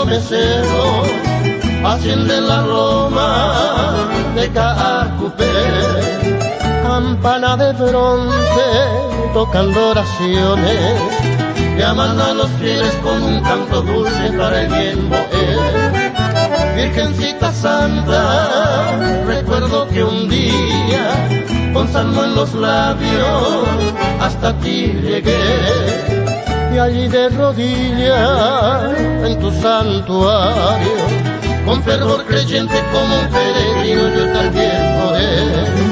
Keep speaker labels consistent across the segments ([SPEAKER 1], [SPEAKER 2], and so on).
[SPEAKER 1] meceros asciende la Roma de Caacupé. Campana de bronce tocando oraciones, llaman a los fieles con un canto dulce para el bien mover. Virgencita Santa, recuerdo que un día con salmo en los labios hasta ti llegué, y allí de rodillas en tu santuario, con fervor creyente como un peregrino yo también oré.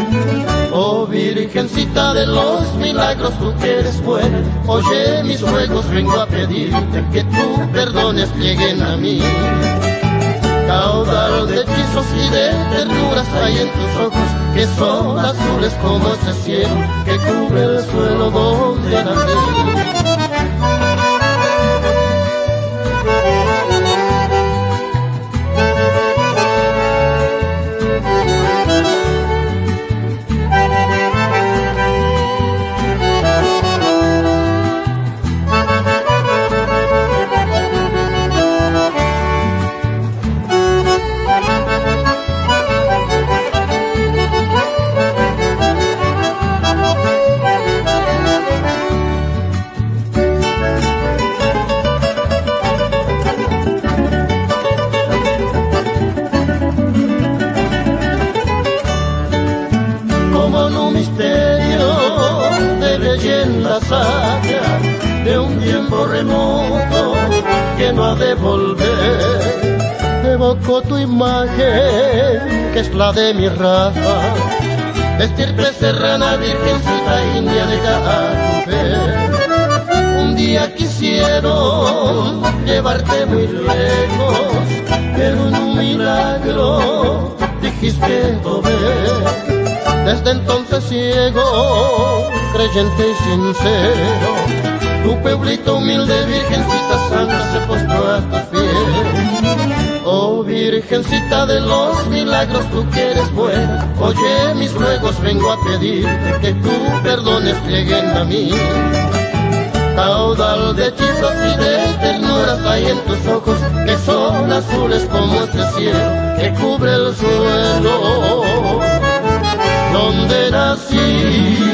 [SPEAKER 1] Oh Virgencita de los milagros, tú que eres buena, oye mis ruegos, vengo a pedirte que tú perdones lleguen a mí. Caudal de hechizos y de ternuras hay en tus ojos, que son azules como ese cielo que cubre el suelo donde nací. De un tiempo remoto que no ha de volver, evoco tu imagen que es la de mi raza, estirpe serrana, virgencita india de Caacupé. Un día quisieron llevarte muy lejos, pero en un milagro dijiste Tobé. Desde entonces ciego, creyente y sincero, tu pueblito humilde, Virgencita Santa, se postró a tus pies. Oh Virgencita de los milagros, tú que eres buena, oye mis ruegos, vengo a pedirte que tú perdones lleguen a mí. Caudal de hechizos y de ternuras hay en tus ojos, que son azules como este cielo que cubre el suelo donde nací.